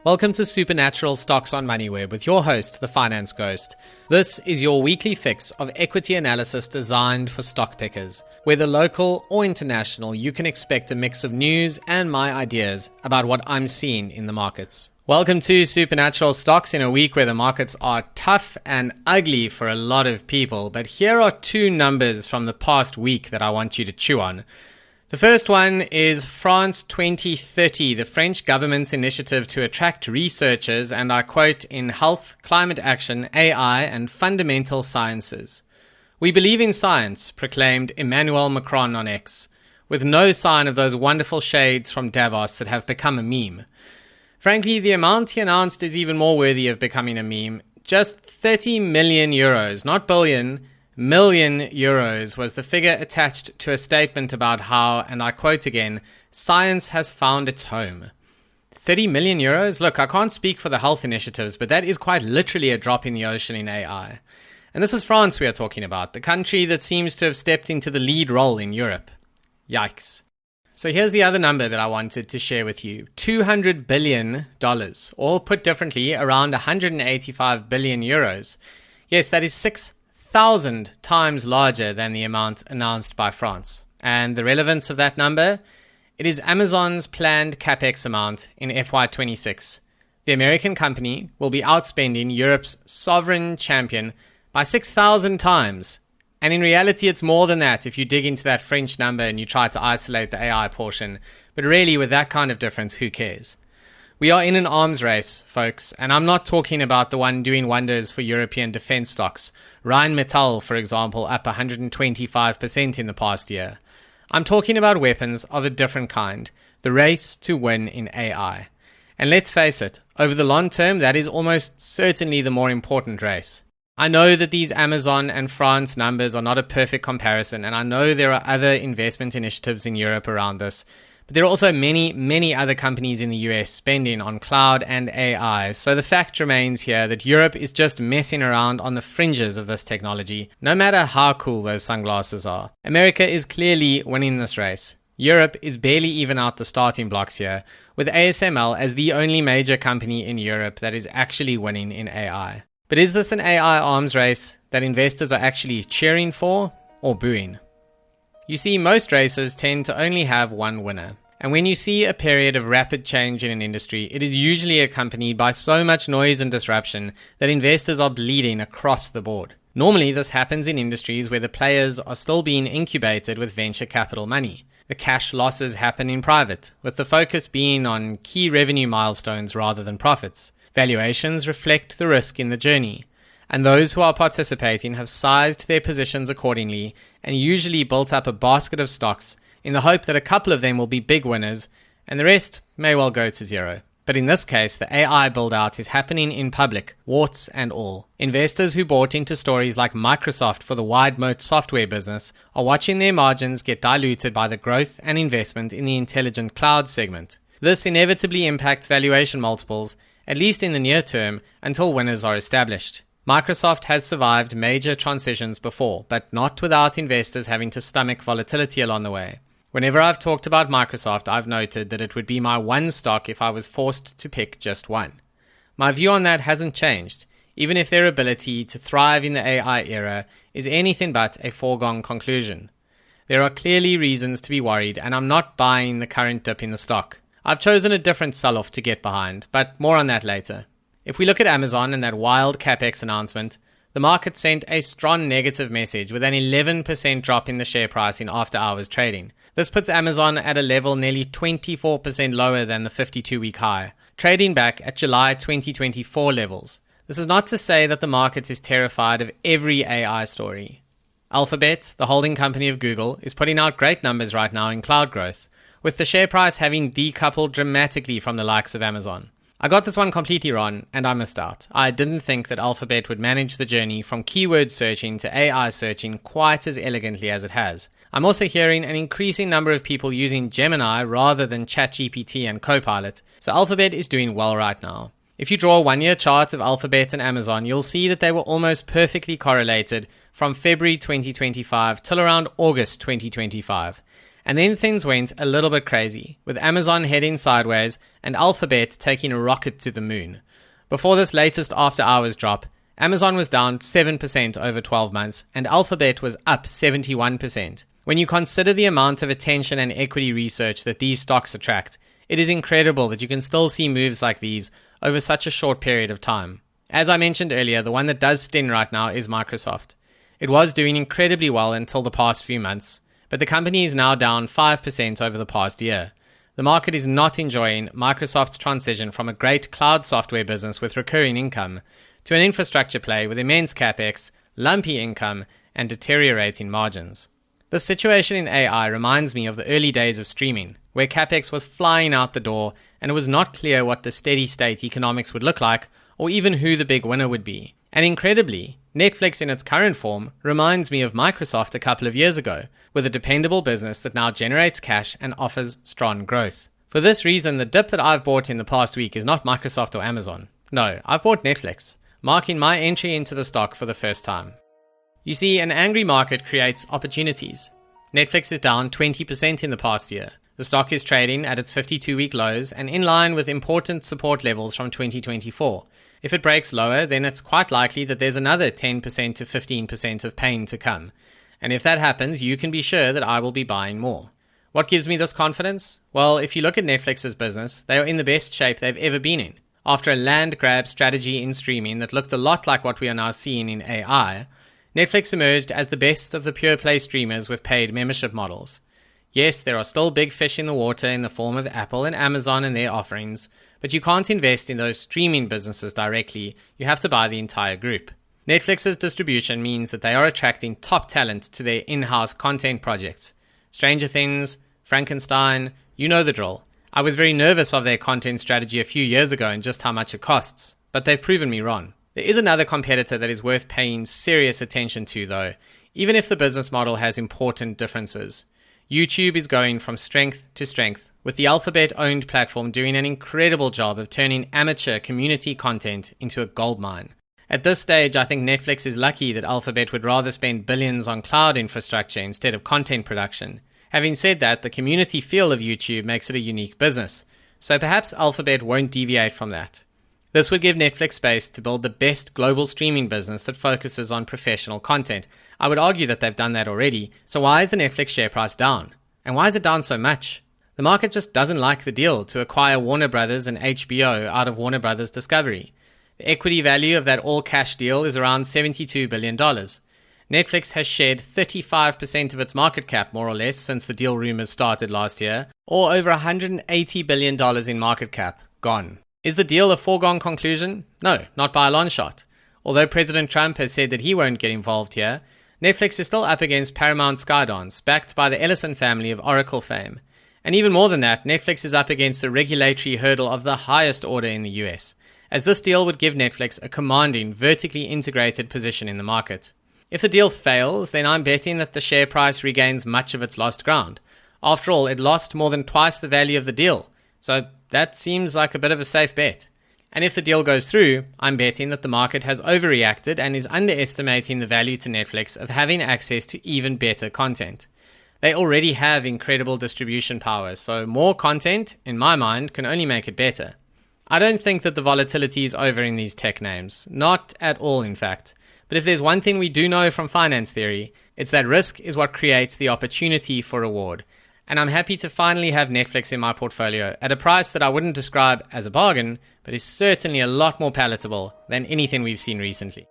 Welcome to Supernatural Stocks on Moneyweb with your host, the Finance Ghost. This is your weekly fix of equity analysis designed for stock pickers. Whether local or international, you can expect a mix of news and my ideas about what I'm seeing in the markets. Welcome to Supernatural Stocks in a week where the markets are tough and ugly for a lot of people. But here are two numbers from the past week that I want you to chew on. The first one is France 2030, the French government's initiative to attract researchers, and I quote, in health, climate action, AI, and fundamental sciences. We believe in science, proclaimed Emmanuel Macron on X, with no sign of those wonderful shades from Davos that have become a meme. Frankly, the amount he announced is even more worthy of becoming a meme. Just 30 million euros, not billion, million euros was the figure attached to a statement about how, and I quote again, science has found its home. 30 million euros? Look, I can't speak for the health initiatives, but that is quite literally a drop in the ocean in AI. And this is France we are talking about, the country that seems to have stepped into the lead role in Europe. Yikes. So here's the other number that I wanted to share with you. $200 billion, or put differently, around 185 billion euros. Yes, that is 6,000 times larger than the amount announced by France. And the relevance of that number? It is Amazon's planned capex amount in FY26. The American company will be outspending Europe's sovereign champion by 6,000 times. And in reality, it's more than that if you dig into that French number and you try to isolate the AI portion. But really, with that kind of difference, who cares? We are in an arms race, folks, and I'm not talking about the one doing wonders for European defense stocks. Rheinmetall, for example, up 125% in the past year. I'm talking about weapons of a different kind, the race to win in AI. And let's face it, over the long term, that is almost certainly the more important race. I know that these Amazon and France numbers are not a perfect comparison, and I know there are other investment initiatives in Europe around this. But there are also many other companies in the US spending on cloud and AI, so the fact remains here that Europe is just messing around on the fringes of this technology, no matter how cool those sunglasses are. America is clearly winning this race. Europe is barely even out the starting blocks here, with ASML as the only major company in Europe that is actually winning in AI. But is this an AI arms race that investors are actually cheering for or booing? You see, most races tend to only have one winner. And when you see a period of rapid change in an industry, it is usually accompanied by so much noise and disruption that investors are bleeding across the board. Normally, this happens in industries where the players are still being incubated with venture capital money. The cash losses happen in private, with the focus being on key revenue milestones rather than profits. Valuations reflect the risk in the journey, and those who are participating have sized their positions accordingly and usually built up a basket of stocks in the hope that a couple of them will be big winners and the rest may well go to zero. But in this case, the AI build-out is happening in public, warts and all. Investors who bought into stories like Microsoft for the wide moat software business are watching their margins get diluted by the growth and investment in the intelligent cloud segment. This inevitably impacts valuation multiples, at least in the near term, until winners are established. Microsoft has survived major transitions before, but not without investors having to stomach volatility along the way. Whenever I've talked about Microsoft, I've noted that it would be my one stock if I was forced to pick just one. My view on that hasn't changed, even if their ability to thrive in the AI era is anything but a foregone conclusion. There are clearly reasons to be worried, and I'm not buying the current dip in the stock. I've chosen a different sell-off to get behind, but more on that later. If we look at Amazon and that wild capex announcement, the market sent a strong negative message with an 11% drop in the share price in after-hours trading. This puts Amazon at a level nearly 24% lower than the 52-week high, trading back at July 2024 levels. This is not to say that the market is terrified of every AI story. Alphabet, the holding company of Google, is putting out great numbers right now in cloud growth, with the share price having decoupled dramatically from the likes of Amazon. I got this one completely wrong, and I missed out. I didn't think that Alphabet would manage the journey from keyword searching to AI searching quite as elegantly as it has. I'm also hearing an increasing number of people using Gemini rather than ChatGPT and Copilot, so Alphabet is doing well right now. If you draw a one-year chart of Alphabet and Amazon, you'll see that they were almost perfectly correlated from February 2025 till around August 2025. And then things went a little bit crazy, with Amazon heading sideways and Alphabet taking a rocket to the moon. Before this latest after-hours drop, Amazon was down 7% over 12 months, and Alphabet was up 71%. When you consider the amount of attention and equity research that these stocks attract, it is incredible that you can still see moves like these over such a short period of time. As I mentioned earlier, the one that does sting right now is Microsoft. It was doing incredibly well until the past few months, but the company is now down 5% over the past year. The market is not enjoying Microsoft's transition from a great cloud software business with recurring income to an infrastructure play with immense capex, lumpy income, and deteriorating margins. The situation in AI reminds me of the early days of streaming, where capex was flying out the door and it was not clear what the steady state economics would look like or even who the big winner would be. And incredibly, Netflix in its current form reminds me of Microsoft a couple of years ago, with a dependable business that now generates cash and offers strong growth. For this reason, the dip that I've bought in the past week is not Microsoft or Amazon. No, I've bought Netflix, marking my entry into the stock for the first time. You see, an angry market creates opportunities. Netflix is down 20% in the past year. The stock is trading at its 52-week lows and in line with important support levels from 2024. If it breaks lower, then it's quite likely that there's another 10% to 15% of pain to come. And if that happens, you can be sure that I will be buying more. What gives me this confidence? Well, if you look at Netflix's business, they are in the best shape they've ever been in. After a land grab strategy in streaming that looked a lot like what we are now seeing in AI, Netflix emerged as the best of the pure play streamers with paid membership models. Yes, there are still big fish in the water in the form of Apple and Amazon and their offerings, but you can't invest in those streaming businesses directly. You have to buy the entire group. Netflix's distribution means that they are attracting top talent to their in-house content projects. Stranger Things, Frankenstein, you know the drill. I was very nervous of their content strategy a few years ago and just how much it costs, but they've proven me wrong. There is another competitor that is worth paying serious attention to though, even if the business model has important differences. YouTube is going from strength to strength, with the Alphabet-owned platform doing an incredible job of turning amateur community content into a goldmine. At this stage, I think Netflix is lucky that Alphabet would rather spend billions on cloud infrastructure instead of content production. Having said that, the community feel of YouTube makes it a unique business, so perhaps Alphabet won't deviate from that. This would give Netflix space to build the best global streaming business that focuses on professional content. I would argue that they've done that already, so why is the Netflix share price down? And why is it down so much? The market just doesn't like the deal to acquire Warner Brothers and HBO out of Warner Brothers Discovery. The equity value of that all-cash deal is around $72 billion. Netflix has shared 35% of its market cap, more or less, since the deal rumors started last year, or over $180 billion in market cap, gone. Is the deal a foregone conclusion? No, not by a long shot. Although President Trump has said that he won't get involved here, Netflix is still up against Paramount Skydance, backed by the Ellison family of Oracle fame. And even more than that, Netflix is up against the regulatory hurdle of the highest order in the US, as this deal would give Netflix a commanding, vertically integrated position in the market. If the deal fails, then I'm betting that the share price regains much of its lost ground. After all, it lost more than twice the value of the deal, so that seems like a bit of a safe bet. And if the deal goes through, I'm betting that the market has overreacted and is underestimating the value to Netflix of having access to even better content. They already have incredible distribution power, so more content, in my mind, can only make it better. I don't think that the volatility is over in these tech names. Not at all, in fact. But if there's one thing we do know from finance theory, it's that risk is what creates the opportunity for reward. And I'm happy to finally have Netflix in my portfolio at a price that I wouldn't describe as a bargain, but is certainly a lot more palatable than anything we've seen recently.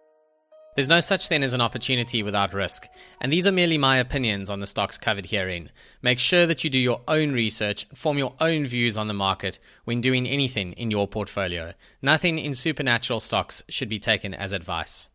There's no such thing as an opportunity without risk, and these are merely my opinions on the stocks covered herein. Make sure that you do your own research, form your own views on the market when doing anything in your portfolio. Nothing in supernatural stocks should be taken as advice.